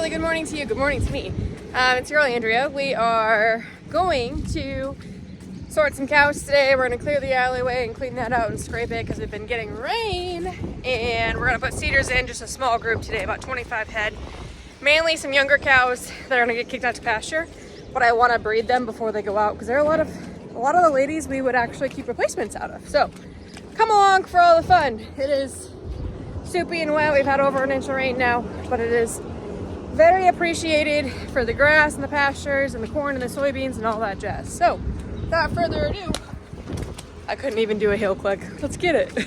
really good morning to you. Good morning to me. It's your girl Andrea. We are going to sort some cows today. We're going to clear the alleyway and clean that out and scrape it because we've been getting rain. And we're going to put cedars in, just a small group today, about 25 head. Mainly some younger cows that are going to get kicked out to pasture. But I want to breed them before they go out because there are a lot of the ladies we would actually keep replacements out of. So come along for all the fun. It is soupy and wet. We've had over an inch of rain now, but it is very appreciated for the grass and the pastures and the corn and the soybeans and all that jazz. So without further ado, I couldn't even do a heel click. Let's get it.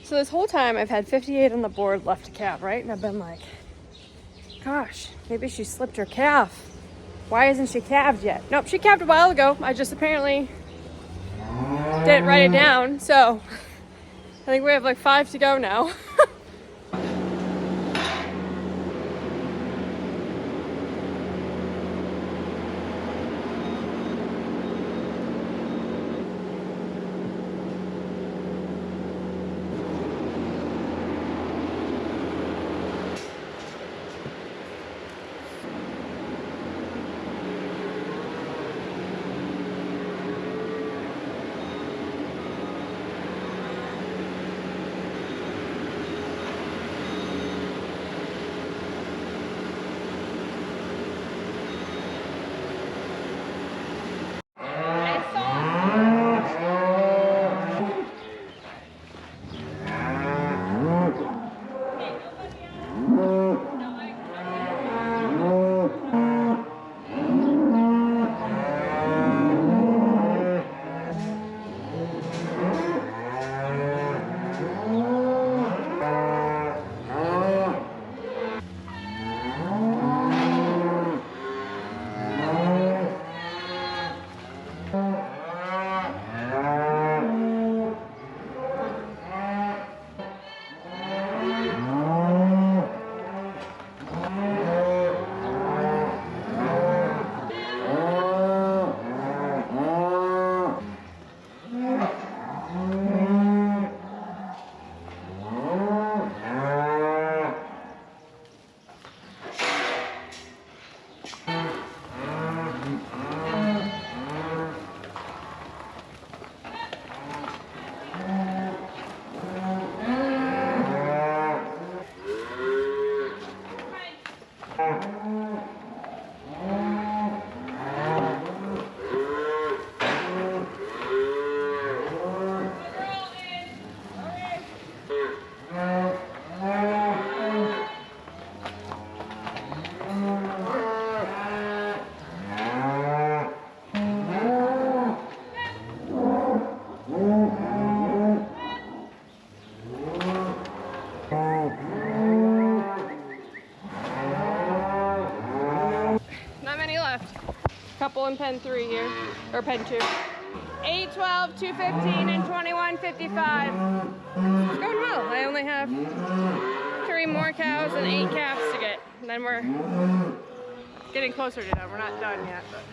So this whole time I've had 58 on the board left to calve, right? And I've been like, gosh, maybe she slipped her calf. Why isn't she calved yet? Nope, she calved a while ago. I just apparently didn't write it down. So I think we have like 5 to go now. Couple in pen 3 here, or pen 2. 8, 12, 215, and 21, 55. It's going well. I only have 3 more cows and 8 calves to get. And then we're getting closer to done. We're not done yet, but.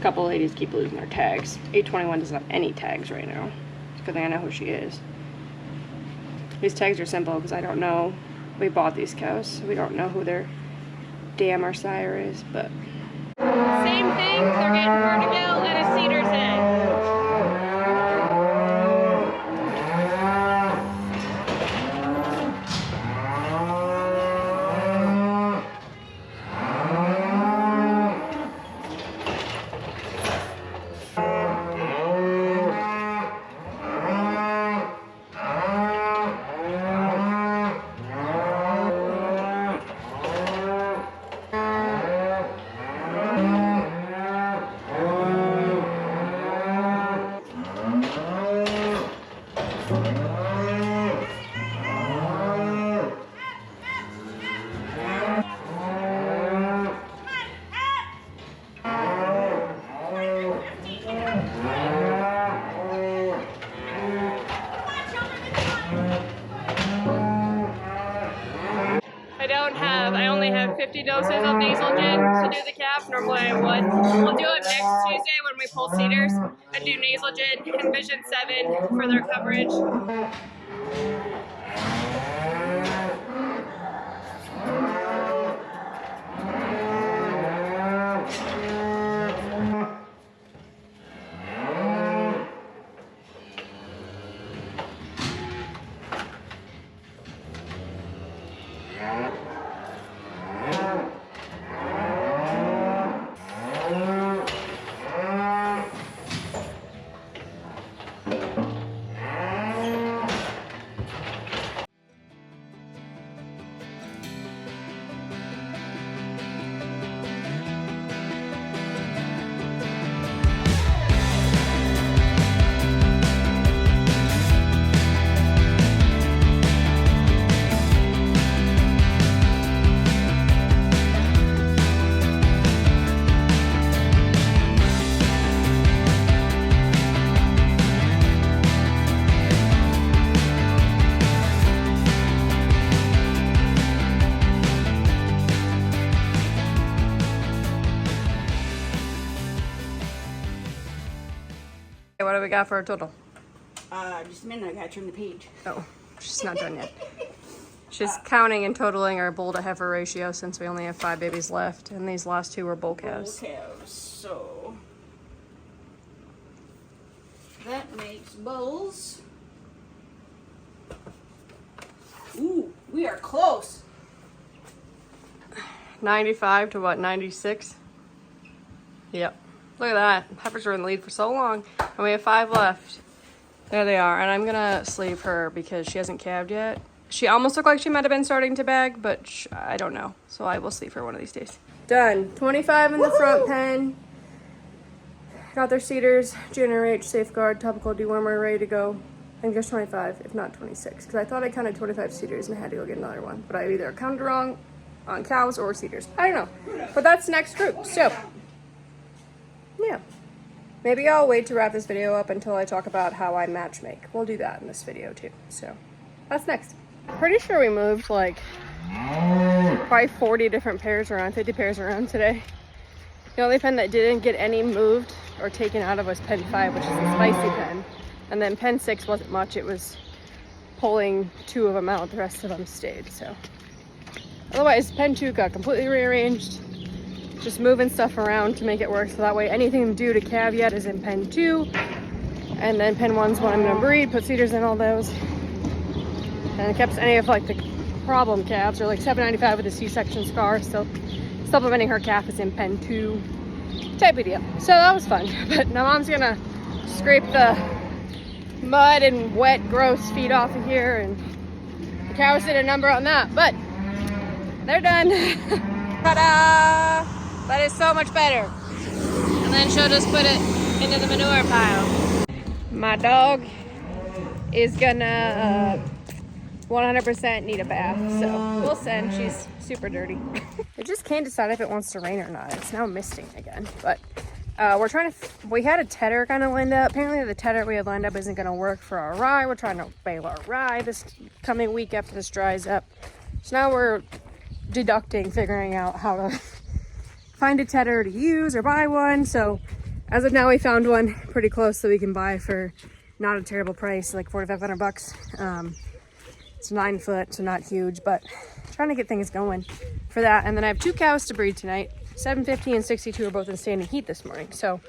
couple ladies keep losing their tags. 821 doesn't have any tags right now. It's a good thing I know who she is. These tags are simple because I don't know. We bought these cows, so we don't know who their dam or sire is, but. Same thing, they're getting vertigo and a cedar's egg. I only have 50 doses of nasal gin to do the calf. Normally I would. We'll do it next Tuesday when we pull cedars and do nasal gin and Vision 7 for their coverage. What do we got for a total? Just a minute, I gotta turn the page. Oh, she's not done yet. She's counting and totaling our bull to heifer ratio since we only have 5 babies left, and these last 2 were bull calves. Bull calves, so that makes bulls. Ooh, we are close. 95 to what, 96? Yep. Look at that. Heifers were in the lead for so long, and we have 5 left. There they are, and I'm gonna sleeve her because she hasn't calved yet. She almost looked like she might have been starting to bag, but I don't know. So I will sleeve her one of these days. Done. 25 in the front pen. Got their cedars, GnRH, safeguard, topical dewormer, ready to go. I think there's 25, if not 26, because I thought I counted 25 cedars and I had to go get another one. But I either counted wrong on cows or cedars. I don't know. But that's the next group. So, yeah. Maybe I'll wait to wrap this video up until I talk about how I match make. We'll do that in this video too. So, that's next. Pretty sure we moved like probably 40 different pairs around, 50 pairs around today. The only pen that didn't get any moved or taken out of was pen 5, which is the spicy pen. And then pen 6 wasn't much. It was pulling 2 of them out. The rest of them stayed. So otherwise, pen 2 got completely rearranged. Just moving stuff around to make it work. So that way anything due to caveat is in pen 2. And then pen 1's when I'm going to breed, put cedars in all those. And it kept any of like the problem calves, or like 795 with a C-section scar. So supplementing her calf is in pen 2 type of deal. So that was fun. But now Mom's going to scrape the mud and wet gross feet off of here, and the cows did a number on that, but they're done. Ta-da! That is so much better. And then she'll just put it into the manure pile. My dog is gonna 100% need a bath, so we'll send. She's super dirty. I just can't decide if it wants to rain or not. It's now misting again, but we're trying to, we had a tedder kind of lined up. Apparently the tedder we had lined up isn't going to work for our rye. We're trying to bale our rye this coming week after this dries up. So now we're deducting, figuring out how to find a tedder to use or buy one. So as of now, we found one pretty close that we can buy for not a terrible price, like 4,500 bucks. It's 9 foot, so not huge, but trying to get things going for that. And then I have 2 cows to breed tonight. 750 and 62 are both in standing heat this morning. So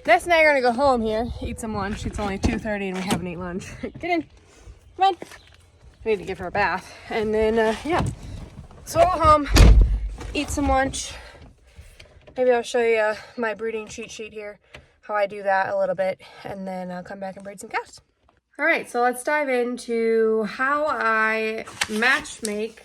Ness and I are gonna go home here, eat some lunch. It's only 2:30 and we haven't eaten lunch. Get in, come on. I need to give her a bath. And then, yeah. So I'll go home, eat some lunch. Maybe I'll show you my breeding cheat sheet here, how I do that a little bit, and then I'll come back and breed some cows. All right, so let's dive into how I match make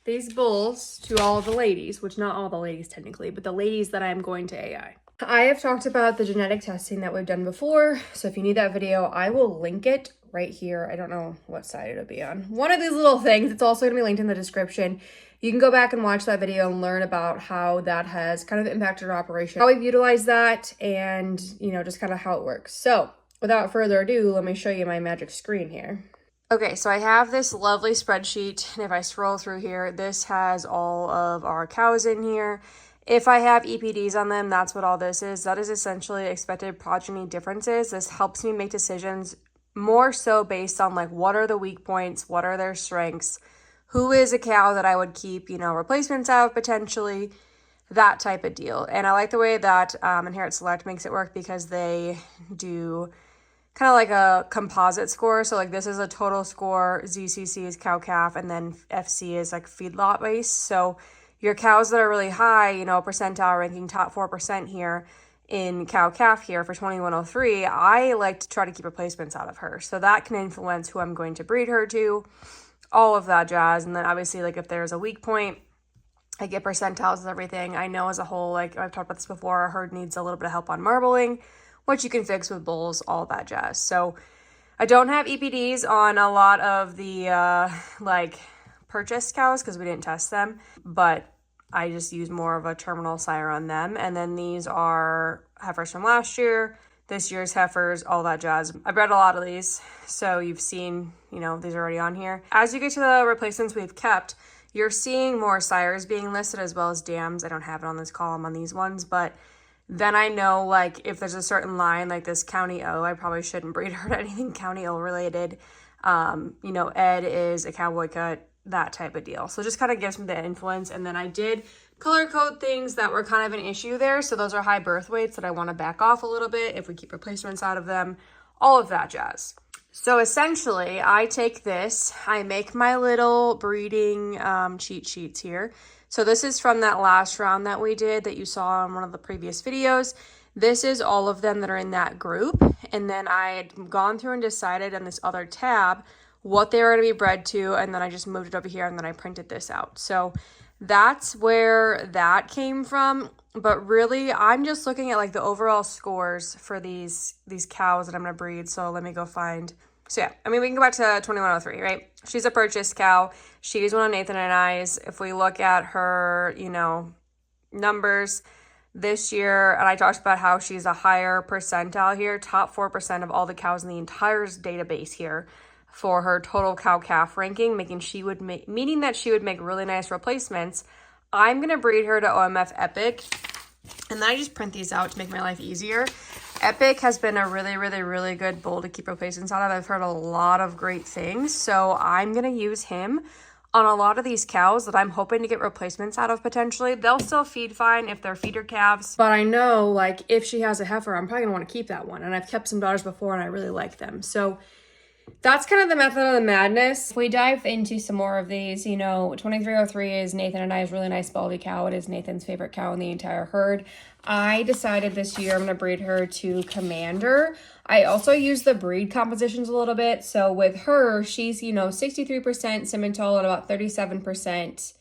these bulls to all the ladies, which not all the ladies technically, but the ladies that I'm going to AI. I have talked about the genetic testing that we've done before, so if you need that video, I will link it right here. I don't know what side it'll be on. One of these little things. It's also going to be linked in the description. You can go back and watch that video and learn about how that has kind of impacted our operation, how we've utilized that, and, you know, just kind of how it works. So without further ado, let me show you my magic screen here. Okay, so I have this lovely spreadsheet, and if I scroll through here, this has all of our cows in here. If I have EPDs on them, that's what all this is. That is essentially expected progeny differences. This helps me make decisions more so based on like what are the weak points, what are their strengths, who is a cow that I would keep, you know, replacements out of potentially, that type of deal. And I like the way that Inherit Select makes it work because they do kind of like a composite score. So like this is a total score, ZCC is cow calf, and then FC is like feedlot base. So your cows that are really high, you know, percentile ranking top 4% here in cow calf here for 2103, I like to try to keep replacements out of her. So that can influence who I'm going to breed her to, all of that jazz. And then obviously like if there's a weak point, I get percentiles and everything. I know as a whole, like I've talked about this before, our herd needs a little bit of help on marbling, which you can fix with bulls, all that jazz. So I don't have EPDs on a lot of the like purchased cows because we didn't test them, but I just use more of a terminal sire on them. And then these are heifers from last year, this year's heifers, all that jazz. I bred a lot of these, so you've seen, you know, these are already on here. As you get to the replacements we've kept, you're seeing more sires being listed as well as dams. I don't have it on this column on these ones, but then I know like if there's a certain line like this County O, I probably shouldn't breed her to anything County O related. You know, Ed is a cowboy cut, that type of deal. So it just kind of gives me the influence. And then I did color code things that were kind of an issue there. So those are high birth weights that I want to back off a little bit if we keep replacements out of them, all of that jazz. So essentially I take this, I make my little breeding cheat sheets here. So this is from that last round that we did that you saw in one of the previous videos. This is all of them that are in that group. And then I had gone through and decided on this other tab what they were going to be bred to, and then I just moved it over here and then I printed this out. So that's where that came from. But really, I'm just looking at like the overall scores for these cows that I'm going to breed. So let me go find. So yeah, I mean, we can go back to 2103, right? She's a purchased cow. She's one of Nathan and I's. If we look at her, you know, numbers this year, and I talked about how she's a higher percentile here, top 4% of all the cows in the entire database here for her total cow calf ranking, meaning that she would make really nice replacements. I'm going to breed her to OMF Epic. And then I just print these out to make my life easier. Epic has been a really, really, really good bull to keep replacements out of. I've heard a lot of great things. So I'm going to use him on a lot of these cows that I'm hoping to get replacements out of potentially. They'll still feed fine if they're feeder calves. But I know like if she has a heifer, I'm probably going to want to keep that one. And I've kept some daughters before and I really like them. So that's kind of the method of the madness. If we dive into some more of these, you know, 2303 is Nathan and I's really nice baldy cow. It is Nathan's favorite cow in the entire herd. I decided this year I'm going to breed her to Commander. I also use the breed compositions a little bit. So with her, she's, you know, 63% Simmental and about 37%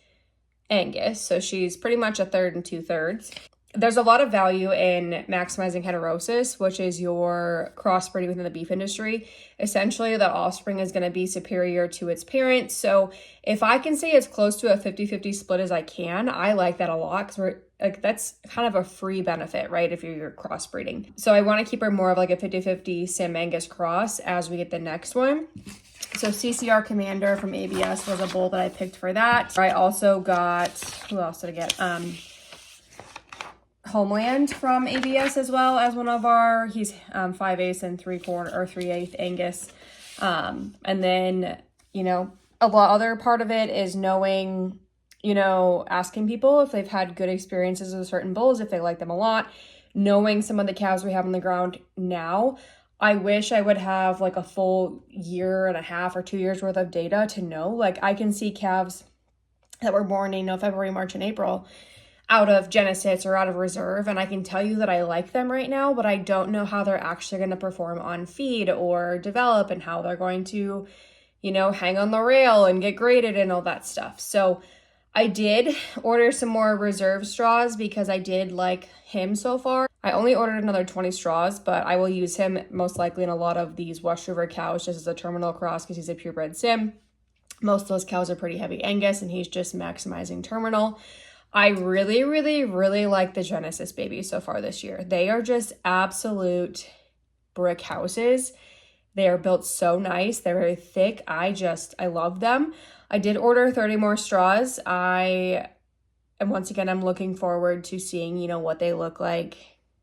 Angus. So she's pretty much a third and 2/3. There's a lot of value in maximizing heterosis, which is your crossbreeding within the beef industry. Essentially, the offspring is going to be superior to its parent. So if I can say as close to a 50-50 split as I can, I like that a lot because that's kind of a free benefit, right, if you're crossbreeding. So I want to keep her more of like a 50-50 Sim Angus cross as we get the next one. So CCR Commander from ABS was a bull that I picked for that. I also got, who else did I get? Homeland from ABS as well as one of our, he's 5/8 and 3/4 or 3/8 Angus. And then, you know, other part of it is knowing, you know, asking people if they've had good experiences with certain bulls, if they like them a lot, knowing some of the calves we have on the ground now. I wish I would have like a full year and a half or 2 years worth of data to know. Like I can see calves that were born in February, March, and April out of Genesis or out of reserve, and I can tell you that I like them right now, but I don't know how they're actually going to perform on feed or develop and how they're going to, you know, hang on the rail and get graded and all that stuff. So I did order some more reserve straws because I did like him so far. I only ordered another 20 straws, but I will use him most likely in a lot of these West River cows just as a terminal cross because he's a purebred sim. Most of those cows are pretty heavy Angus and he's just maximizing terminal. I really, really, really like the Genesis babies so far this year. They are just absolute brick houses. They are built so nice. They're very thick. I love them. I did order 30 more straws. And once again, I'm looking forward to seeing, you know, what they look like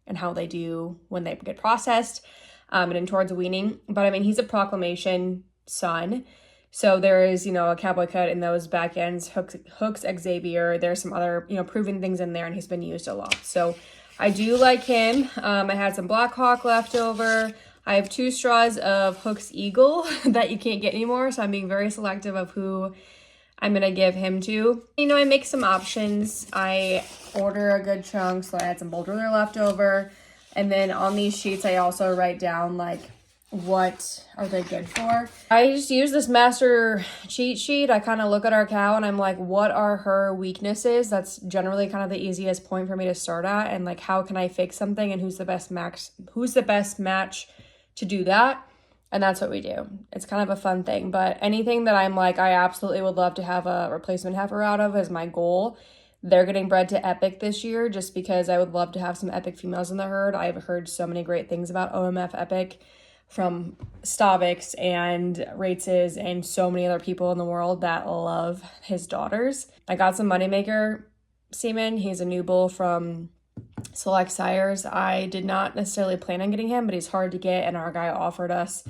and how they do when they get processed and in towards weaning. But I mean, he's a proclamation son. So there is, you know, a cowboy cut in those back ends, hooks Xavier. There's some other, you know, proven things in there, and he's been used a lot. So I do like him. I had some Black Hawk left over. I have 2 straws of Hooks Eagle that you can't get anymore. So I'm being very selective of who I'm going to give him to. You know, I make some options. I order a good chunk. So I had some Bold Ruler left over. And then on these sheets, I also write down like, what are they good for? I just use this master cheat sheet. I kind of look at our cow and I'm like, what are her weaknesses? That's generally kind of the easiest point for me to start at. And like, how can I fix something and who's the best match to do that? And that's what we do. It's kind of a fun thing, but anything that I'm like, I absolutely would love to have a replacement heifer out of is my goal. They're getting bred to Epic this year just because I would love to have some Epic females in the herd. I've heard so many great things about OMF Epic from Stavix and Rates and so many other people in the world that love his daughters. I got some Moneymaker semen. He's a new bull from Select Sires. I did not necessarily plan on getting him, but he's hard to get, and our guy offered us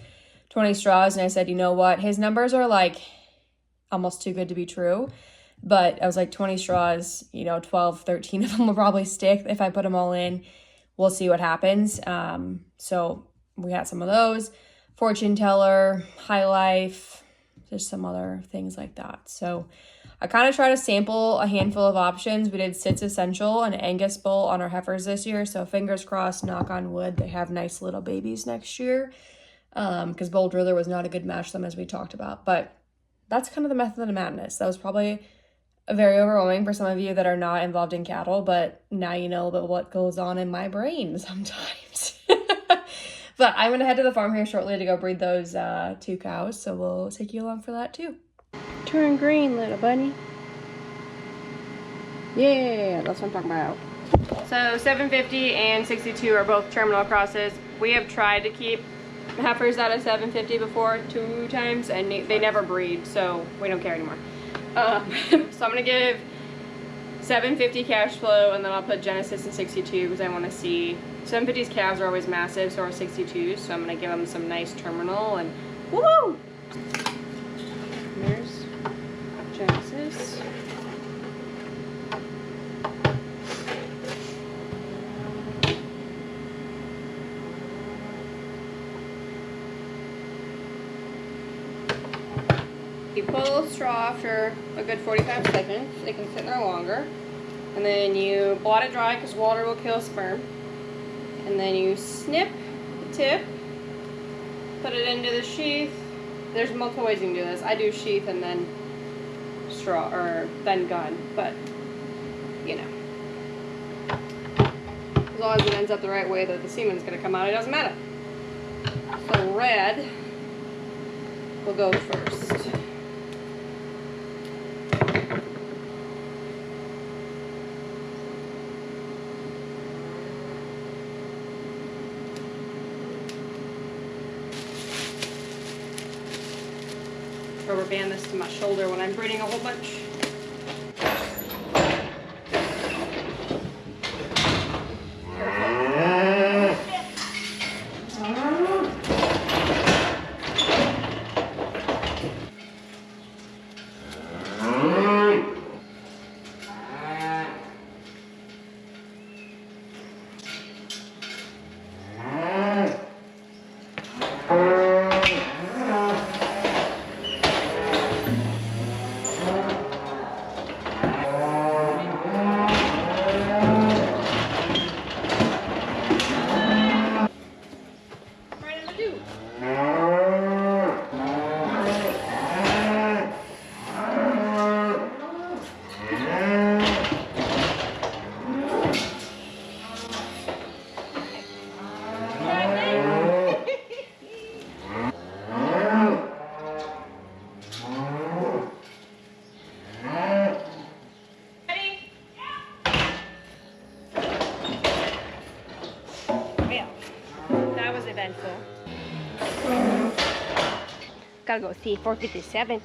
20 straws, and I said, you know what? His numbers are like almost too good to be true, but I was like 20 straws, you know, 12, 13 of them will probably stick if I put them all in. We'll see what happens. So we got some of those, Fortune Teller, High Life, just some other things like that. So I kind of try to sample a handful of options. We did Sits Essential and Angus Bull on our heifers this year. So fingers crossed, knock on wood, they have nice little babies next year. Because Bold Ruler was not a good match for them as we talked about. But that's kind of the method of the madness. That was probably very overwhelming for some of you that are not involved in cattle. But now you know about what goes on in my brain sometimes. But I'm going to head to the farm here shortly to go breed those 2 cows. So we'll take you along for that too. Turn green, little bunny. Yeah, that's what I'm talking about. So 750 and 62 are both terminal crosses. We have tried to keep heifers out of 750 before 2 times and they never breed, so we don't care anymore. So I'm going to give 750 cash flow, and then I'll put Genesis in 62 because I want to see. 750's calves are always massive, so are 62s, so I'm going to give them some nice terminal and woohoo! There's Genesis. You pull the straw after a good 45 seconds. They can sit there longer. And then you blot it dry because water will kill sperm. And then you snip the tip, put it into the sheath. There's multiple ways you can do this. I do sheath and then straw, or then gun, but you know. As long as it ends up the right way that the semen's gonna come out, it doesn't matter. So red will go first. Rubber band this to my shoulder when I'm breeding a whole bunch. uneventful. Gotta go see 457.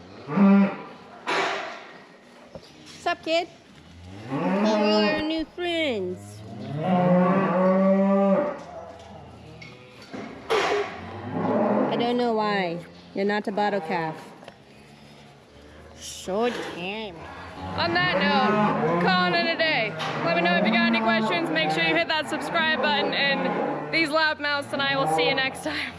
What's up, kid? Who are all our new friends? I don't know why. You're not a bottle calf. So damn. On that note, calling it a day. Let me know if you got any questions. Make sure you hit that subscribe button, and these loudmouths and I will see you next time.